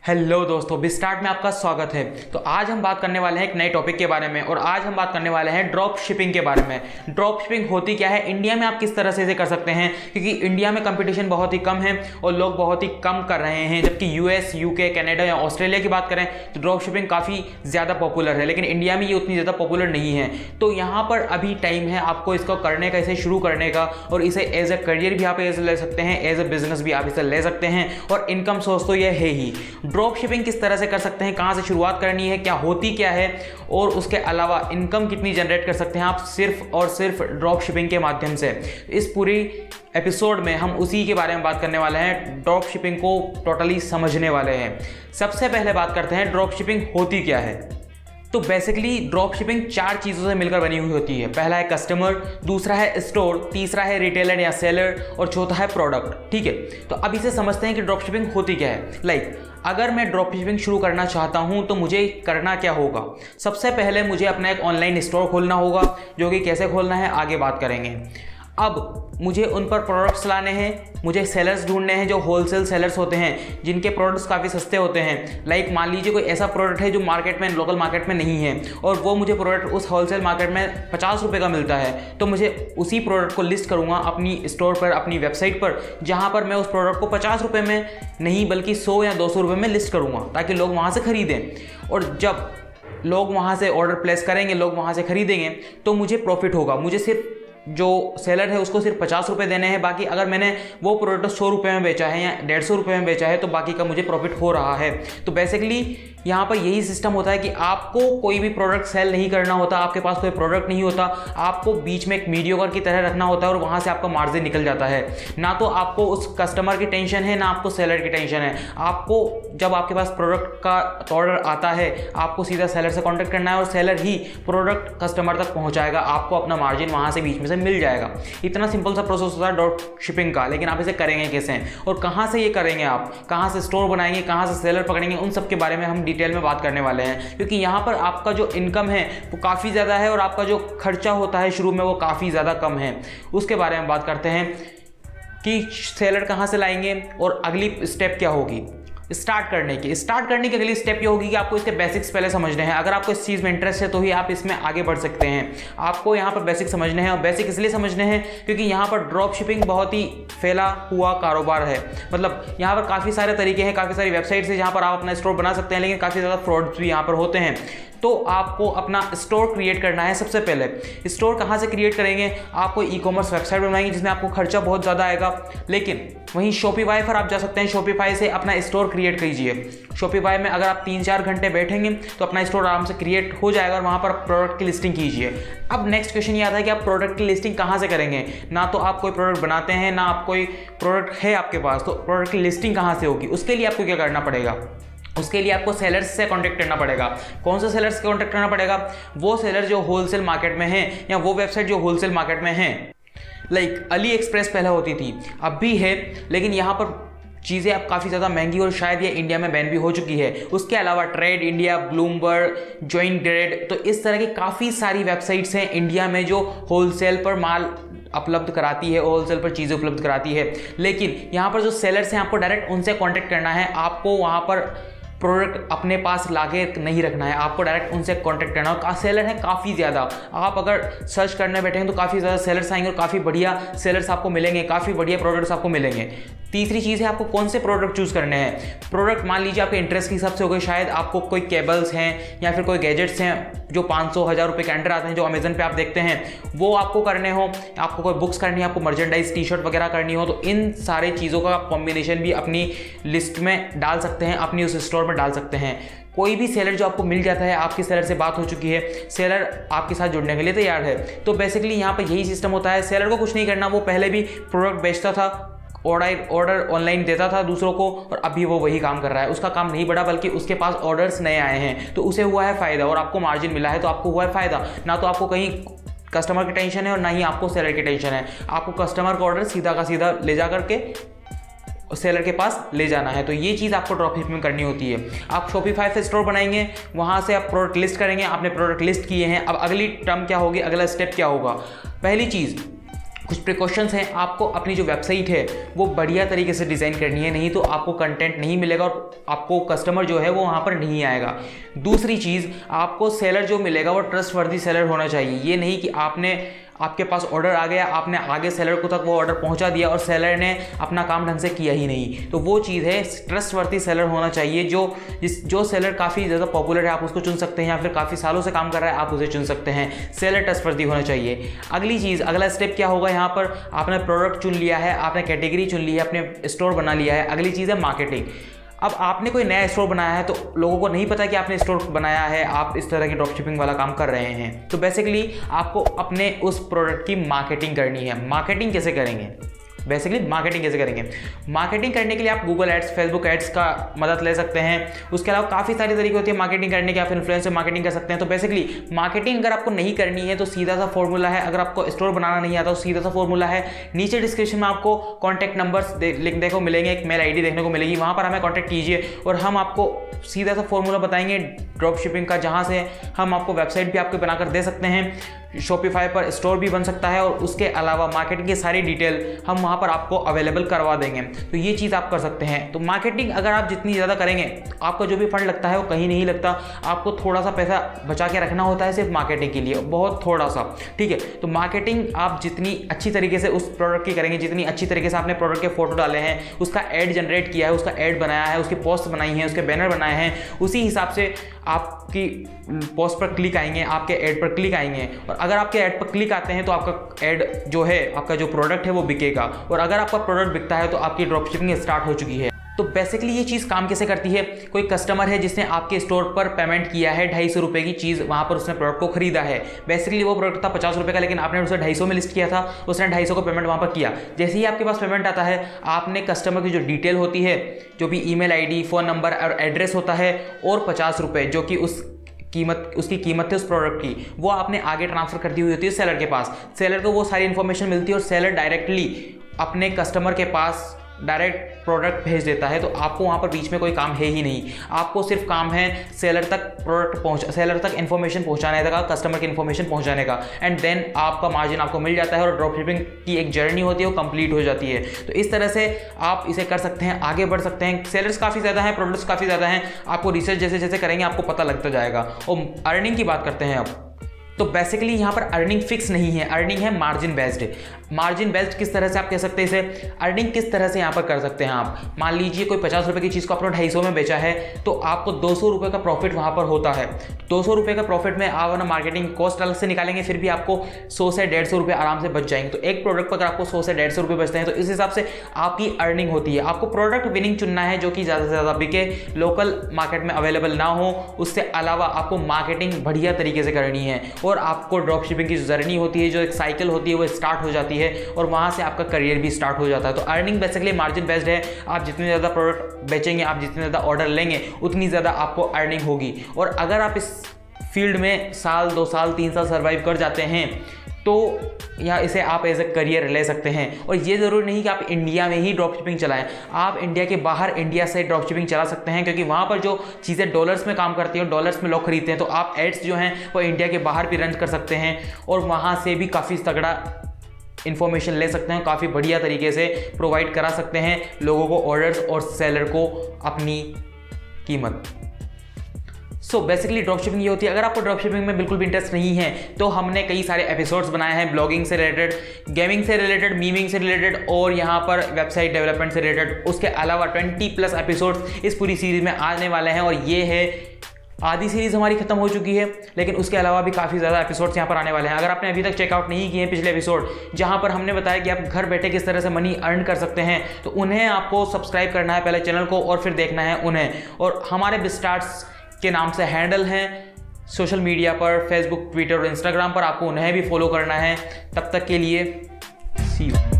Hello दोस्तों, बिस्टार्ट में आपका स्वागत है। तो आज हम बात करने वाले हैं एक नए टॉपिक के बारे में और आज हम बात करने वाले हैं ड्रॉप शिपिंग के बारे में। ड्रॉप शिपिंग होती क्या है, इंडिया में आप किस तरह से इसे कर सकते हैं, क्योंकि इंडिया में कंपटीशन बहुत ही कम है और लोग बहुत ही कम कर रहे हैं। जबकि यूएस, यूके, कनाडा या ऑस्ट्रेलिया की बात करें तो ड्रॉप शिपिंग काफ़ी ज़्यादा पॉपुलर है, लेकिन इंडिया में ये उतनी ज़्यादा पॉपुलर नहीं है। तो यहाँ पर अभी टाइम है आपको इसको करने का, इसे शुरू करने का, और इसे एज ए करियर भी आप इसे ले सकते हैं, एज ए बिजनेस भी आप इसे ले सकते हैं और इनकम सोर्स तो यह है ही। ड्रॉप शिपिंग किस तरह से कर सकते हैं, कहां से शुरुआत करनी है, क्या होती क्या है और उसके अलावा इनकम कितनी जनरेट कर सकते हैं आप सिर्फ और सिर्फ ड्रॉप शिपिंग के माध्यम से। इस पूरी एपिसोड में हम उसी के बारे में बात करने वाले हैं, ड्रॉप शिपिंग को टोटली समझने वाले हैं। सबसे पहले बात करते हैं ड्रॉप शिपिंग होती क्या है। तो बेसिकली ड्रॉप शिपिंग चार चीज़ों से मिलकर बनी हुई होती है। पहला है कस्टमर, दूसरा है स्टोर, तीसरा है रिटेलर या सेलर और चौथा है प्रोडक्ट। ठीक है, तो अब इसे समझते हैं कि ड्रॉप शिपिंग होती क्या है। अगर मैं ड्रॉप शिपिंग शुरू करना चाहता हूं तो मुझे करना क्या होगा। सबसे पहले मुझे अपना एक ऑनलाइन स्टोर खोलना होगा, जो कि कैसे खोलना है आगे बात करेंगे। अब मुझे उन पर प्रोडक्ट्स लाने हैं, मुझे सेलर्स ढूंढने हैं जो होलसेल सेलर्स होते हैं, जिनके प्रोडक्ट्स काफ़ी सस्ते होते हैं। मान लीजिए कोई ऐसा प्रोडक्ट है जो मार्केट में, लोकल मार्केट में नहीं है और वो मुझे प्रोडक्ट उस होलसेल मार्केट में 50 रुपये का मिलता है, तो मुझे उसी प्रोडक्ट को लिस्ट करूँगा अपनी स्टोर पर, अपनी वेबसाइट पर, जहाँ पर मैं उस प्रोडक्ट को 50 रुपये में नहीं बल्कि 100 या 200 रुपये में लिस्ट करूँगा, ताकि लोग वहाँ से खरीदें। और जब लोग वहाँ से ऑर्डर प्लेस करेंगे, लोग वहाँ से खरीदेंगे, तो मुझे प्रॉफिट होगा। मुझे सिर्फ जो सेलर है उसको सिर्फ 50 रुपये देने हैं, बाकी अगर मैंने वो प्रोडक्ट 100 रुपये में बेचा है या 150 रुपये में बेचा है तो बाकी का मुझे प्रॉफिट हो रहा है। तो बेसिकली यहाँ पर यही सिस्टम होता है कि आपको कोई भी प्रोडक्ट सेल नहीं करना होता, आपके पास कोई प्रोडक्ट नहीं होता, आपको बीच में एक मीडियोकर की तरह रखना होता है और वहाँ से आपका मार्जिन निकल जाता है। ना तो आपको उस कस्टमर की टेंशन है, ना आपको सेलर की टेंशन है। आपको जब आपके पास प्रोडक्ट का ऑर्डर आता है, आपको सीधा सेलर से कॉन्टैक्ट करना है और सेलर ही प्रोडक्ट कस्टमर तक पहुँचाएगा, आपको अपना मार्जिन वहाँ से बीच में से मिल जाएगा। इतना सिंपल सा प्रोसेस होता है ड्रॉप शिपिंग का। लेकिन आप इसे करेंगे कैसे और कहाँ से ये करेंगे, आप कहाँ से स्टोर बनाएंगे, कहाँ से सेलर पकड़ेंगे, उन सब के बारे में हम डिटेल में बात करने वाले हैं। क्योंकि यहाँ पर आपका जो इनकम है वो काफ़ी ज़्यादा है और आपका जो खर्चा होता है शुरू में वो काफ़ी ज़्यादा कम है। उसके बारे में बात करते हैं कि सेलर कहाँ से लाएंगे और अगली स्टेप क्या होगी। स्टार्ट करने की अगली स्टेप ये होगी कि आपको इसके बेसिक्स पहले समझने हैं। अगर आपको इस चीज़ में इंटरेस्ट है तो ही आप इसमें आगे बढ़ सकते हैं। आपको यहाँ पर बेसिक समझने हैं और बेसिक इसलिए समझने हैं क्योंकि यहाँ पर ड्रॉप शिपिंग बहुत ही फैला हुआ कारोबार है। मतलब यहाँ पर काफ़ी सारे तरीके हैं, काफ़ी सारी वेबसाइट्स हैं जहाँ पर आप अपना स्टोर बना सकते हैं, लेकिन काफ़ी ज़्यादा फ्रॉड्स भी यहाँ पर होते हैं। तो आपको अपना स्टोर क्रिएट करना है। सबसे पहले स्टोर कहाँ से क्रिएट करेंगे, आपको ई कॉमर्स वेबसाइट बनवाएंगे जिसमें आपको खर्चा बहुत ज़्यादा आएगा, लेकिन वहीं शॉपिफाई पर आप जा सकते हैं। शॉपिफाई से अपना स्टोर क्रिएट कीजिए। शॉपिफाई में अगर आप 3-4 घंटे बैठेंगे तो अपना स्टोर आराम से क्रिएट हो जाएगा और वहाँ पर प्रोडक्ट की लिस्टिंग कीजिए। अब नेक्स्ट क्वेश्चन ये आता है कि आप प्रोडक्ट की लिस्टिंग कहाँ से करेंगे। ना तो आप कोई प्रोडक्ट बनाते हैं, ना आप कोई प्रोडक्ट है आपके पास, तो प्रोडक्ट की लिस्टिंग कहाँ से होगी। उसके लिए आपको क्या करना पड़ेगा, उसके लिए आपको सेलर्स से कांटेक्ट करना पड़ेगा। कौन से सेलर्स से कांटेक्ट करना पड़ेगा, वो सेलर जो होलसेल मार्केट में हैं या वो वेबसाइट जो होलसेल मार्केट में हैं। अली एक्सप्रेस पहले होती थी, अब भी है, लेकिन यहाँ पर चीज़ें अब काफ़ी ज़्यादा महंगी और शायद ये इंडिया में बैन भी हो चुकी है। उसके अलावा trade India, Bloomberg, join trade, तो इस तरह की काफ़ी सारी वेबसाइट्स हैं इंडिया में जो होलसेल पर माल उपलब्ध कराती है, होलसेल पर चीज़ें उपलब्ध कराती है। लेकिन यहाँ पर जो सेलर्स हैं आपको डायरेक्ट उनसे कांटेक्ट करना है। आपको वहाँ पर प्रोडक्ट अपने पास लाके नहीं रखना है, आपको डायरेक्ट उनसे कांटेक्ट करना है। सेलर है काफ़ी ज़्यादा, आप अगर सर्च करने बैठेंगे तो काफ़ी ज़्यादा सेलर्स आएंगे और काफ़ी बढ़िया सेलर्स आपको मिलेंगे, काफ़ी बढ़िया प्रोडक्ट्स आपको मिलेंगे। तीसरी चीज़ है आपको कौन से प्रोडक्ट चूज़ करने हैं। प्रोडक्ट मान लीजिए आपके इंटरेस्ट के हिसाब से हो गए, शायद आपको कोई केबल्स हैं या फिर कोई गैजेट्स हैं जो 500-1000 रुपये के अंडर आते हैं, जो अमेजन पे आप देखते हैं, वो आपको करने हो। आपको कोई बुक्स करनी है, आपको मर्चेंडाइज टी-शर्ट वगैरह करनी हो, तो इन सारे चीज़ों का कॉम्बिनेशन भी अपनी लिस्ट में डाल सकते हैं, अपनी उस स्टोर में डाल सकते हैं। कोई भी सेलर जो आपको मिल जाता है, आपकी सेलर से बात हो चुकी है, सेलर आपके साथ जुड़ने के लिए तैयार है, तो बेसिकली यहाँ पर यही सिस्टम होता है। सेलर को कुछ नहीं करना, वो पहले भी प्रोडक्ट बेचता था, ऑर्डर ऑनलाइन देता था दूसरों को, और अभी वो वही काम कर रहा है। उसका काम नहीं बढ़ा, बल्कि उसके पास ऑर्डर्स नए आए हैं, तो उसे हुआ है फ़ायदा और आपको मार्जिन मिला है, तो आपको हुआ है फ़ायदा। ना तो आपको कहीं कस्टमर की टेंशन है और ना ही आपको सेलर की टेंशन है। आपको कस्टमर का ऑर्डर सीधा का सीधा ले जा करके सेलर के पास ले जाना है। तो ये चीज़ आपको ड्रॉप शिपिंग में करनी होती है। आप शॉपिफाई से स्टोर बनाएंगे, वहाँ से आप प्रोडक्ट लिस्ट करेंगे। आपने प्रोडक्ट लिस्ट किए हैं, अब अगली टर्म क्या होगी, अगला स्टेप क्या होगा। पहली चीज़, कुछ प्रिकॉशंस हैं, आपको अपनी जो वेबसाइट है वो बढ़िया तरीके से डिज़ाइन करनी है, नहीं तो आपको कंटेंट नहीं मिलेगा और आपको कस्टमर जो है वो वहाँ पर नहीं आएगा। दूसरी चीज़, आपको सेलर जो मिलेगा वो ट्रस्टवर्दी सेलर होना चाहिए। ये नहीं कि आपके पास ऑर्डर आ गया, आपने आगे सेलर को तक वो ऑर्डर पहुंचा दिया और सेलर ने अपना काम ढंग से किया ही नहीं। तो वो चीज़ है, ट्रस्टवर्दी सेलर होना चाहिए। जो सेलर काफ़ी ज़्यादा पॉपुलर है आप उसको चुन सकते हैं, या फिर काफ़ी सालों से काम कर रहा है आप उसे चुन सकते हैं। सेलर ट्रस्टवर्दी होना चाहिए। अगली चीज़, अगला स्टेप क्या होगा, यहाँ पर आपने प्रोडक्ट चुन लिया है, आपने कैटेगरी चुन ली है, आपने स्टोर बना लिया है। अगली चीज़ है मार्केटिंग। अब आपने कोई नया स्टोर बनाया है तो लोगों को नहीं पता कि आपने स्टोर बनाया है, आप इस तरह की ड्रॉप शिपिंग वाला काम कर रहे हैं। तो बेसिकली आपको अपने उस प्रोडक्ट की मार्केटिंग करनी है। मार्केटिंग कैसे करेंगे? मार्केटिंग करने के लिए आप गूगल एड्स, फेसबुक एड्स का मदद ले सकते हैं। उसके अलावा काफ़ी सारी तरीके होती है मार्केटिंग करने के, आप इन्फ्लुएंसर मार्केटिंग कर सकते हैं। तो बेसिकली मार्केटिंग अगर आपको नहीं करनी है तो सीधा सा फॉर्मूला है, अगर आपको स्टोर बनाना नहीं आता तो सीधा सा फॉर्मूला है, नीचे डिस्क्रिप्शन में आपको कॉन्टैक्ट नंबर्स देखने को मिलेंगे, एक मेल ID देखने को मिलेगी, वहाँ पर हमें कॉन्टैक्ट कीजिए और हम आपको सीधा सा फॉर्मूला बताएंगे ड्रॉप शिपिंग का, जहाँ से हम आपको वेबसाइट भी आपको बनाकर दे सकते हैं, शॉपिफाई पर स्टोर भी बन सकता है और उसके अलावा मार्केटिंग की सारी डिटेल हम वहाँ पर आपको अवेलेबल करवा देंगे। तो ये चीज़ आप कर सकते हैं। तो मार्केटिंग अगर आप जितनी ज़्यादा करेंगे, आपका जो भी फंड लगता है वो कहीं नहीं लगता, आपको थोड़ा सा पैसा बचा के रखना होता है सिर्फ मार्केटिंग के लिए, बहुत थोड़ा सा, ठीक है। तो मार्केटिंग आप जितनी अच्छी तरीके से उस प्रोडक्ट की करेंगे, जितनी अच्छी तरीके से आपने प्रोडक्ट के फोटो डाले हैं, उसका एड जनरेट किया है, उसका एड बनाया है, उसकी पोस्ट बनाई है, उसके बैनर बनाए हैं, उसी हिसाब से आपकी पोस्ट पर क्लिक आएंगे, आपके ऐड पर क्लिक आएंगे। और अगर आपके ऐड पर क्लिक आते हैं तो आपका ऐड जो है, आपका जो प्रोडक्ट है वो बिकेगा, और अगर आपका प्रोडक्ट बिकता है तो आपकी ड्रॉप शिपिंग स्टार्ट हो चुकी है। तो बेसिकली ये चीज़ काम कैसे करती है, कोई कस्टमर है जिसने आपके स्टोर पर पेमेंट किया है 250 रुपये की चीज़, वहाँ पर उसने प्रोडक्ट को खरीदा है। बेसिकली वो प्रोडक्ट था 50 रुपये का, लेकिन आपने उसे 250 में लिस्ट किया था, उसने 250 को पेमेंट वहाँ पर किया। जैसे ही आपके पास पेमेंट आता है, आपने कस्टमर की जो डिटेल होती है, जो भी ईमेल ID, फ़ोन नंबर और एड्रेस होता है, और 50 रुपये जो कि उसकी कीमत है उस प्रोडक्ट की, वो आपने आगे ट्रांसफर कर दी हुई होती है सेलर के पास। सेलर को वो सारी इन्फॉर्मेशन मिलती है और सेलर डायरेक्टली अपने कस्टमर के पास डायरेक्ट प्रोडक्ट भेज देता है। तो आपको वहाँ पर बीच में कोई काम है ही नहीं, आपको सिर्फ काम है सेलर तक इन्फॉर्मेशन पहुँचाने का, कस्टमर की इन्फॉर्मेशन पहुँचाने का, एंड देन आपका मार्जिन आपको मिल जाता है और ड्रॉप शिपिंग की एक जर्नी होती है वो कंप्लीट हो जाती है। तो इस तरह से आप इसे कर सकते हैं, आगे बढ़ सकते हैं। सेलर्स काफ़ी ज़्यादा हैं, प्रोडक्ट्स काफ़ी ज़्यादा हैं, आपको रिसर्च जैसे जैसे करेंगे आपको पता लगता जाएगा। और अर्निंग की बात करते हैं अब, तो बेसिकली यहाँ पर अर्निंग फिक्स नहीं है, अर्निंग है मार्जिन बेस्ड। मार्जिन बेस्ड किस तरह से आप कह सकते हैं इसे, अर्निंग किस तरह से यहाँ पर कर सकते हैं आप। मान लीजिए कोई 50 रुपये की चीज़ को आपने 250 में बेचा है, तो आपको 200 रुपये का प्रॉफिट वहाँ पर होता है। 200 रुपये का प्रॉफिट में आप ना मार्केटिंग कॉस्ट अलग से निकालेंगे, फिर भी आपको 100 से 150 रुपये आराम से बच जाएंगे। तो एक प्रोडक्ट पर अगर आपको 100 से 150 रुपये बचते हैं तो इस हिसाब से आपकी अर्निंग होती है। आपको प्रोडक्ट विनिंग चुनना है जो कि ज़्यादा से ज़्यादा बिके, लोकल मार्केट में अवेलेबल ना हो। उससे अलावा आपको मार्केटिंग बढ़िया तरीके से करनी है और आपको ड्रॉप शिपिंग की जो जर्नी होती है, जो एक साइकिल होती है, वो स्टार्ट हो जाती है और वहाँ से आपका करियर भी स्टार्ट हो जाता है। तो अर्निंग बेसिकली मार्जिन बेस्ड है। आप जितने ज़्यादा प्रोडक्ट बेचेंगे, आप जितने ज़्यादा ऑर्डर लेंगे, उतनी ज़्यादा आपको अर्निंग होगी। और अगर आप इस फील्ड में साल, 2 साल, 3 साल सर्वाइव कर जाते हैं तो या इसे आप एज ए करियर ले सकते हैं। और ये ज़रूरी नहीं कि आप इंडिया में ही ड्रॉप शिपिंग चलाएं, आप इंडिया के बाहर इंडिया से ड्रॉप शिपिंग चला सकते हैं, क्योंकि वहाँ पर जो चीज़ें डॉलर्स में काम करती हैं, डॉलर्स में लोग खरीदते हैं। तो आप एड्स जो हैं वो इंडिया के बाहर भी रन कर सकते हैं और वहाँ से भी काफ़ी तगड़ा इन्फॉर्मेशन ले सकते हैं, काफ़ी बढ़िया तरीके से प्रोवाइड करा सकते हैं लोगों को ऑर्डर्स और सेलर को अपनी कीमत। सो बेसिकली ड्रॉप शिपिंग ये होती है। अगर आपको ड्रॉप शिपिंग में बिल्कुल भी इंटरेस्ट नहीं है तो हमने कई सारे एपिसोड्स बनाए हैं, ब्लॉगिंग से रिलेटेड, गेमिंग से रिलेटेड, मीमिंग से रिलेटेड और यहाँ पर वेबसाइट डेवलपमेंट से रिलेटेड। उसके अलावा 20+ एपिसोड्स इस पूरी सीरीज में आने वाले हैं और ये है आधी सीरीज़ हमारी खत्म हो चुकी है, लेकिन उसके अलावा भी काफ़ी ज़्यादा एपिसोड्स यहाँ पर आने वाले हैं। अगर आपने अभी तक चेकआउट नहीं किए हैं पिछले एपिसोड, जहाँ पर हमने बताया कि आप घर बैठे किस तरह से मनी अर्न कर सकते हैं, तो उन्हें आपको सब्सक्राइब करना है पहले चैनल को और फिर देखना है उन्हें। और हमारे बिस्टार्ट्स के नाम से हैंडल हैं सोशल मीडिया पर, फेसबुक, ट्विटर और इंस्टाग्राम पर, आपको उन्हें भी फॉलो करना है। तब तक के लिए सी यू।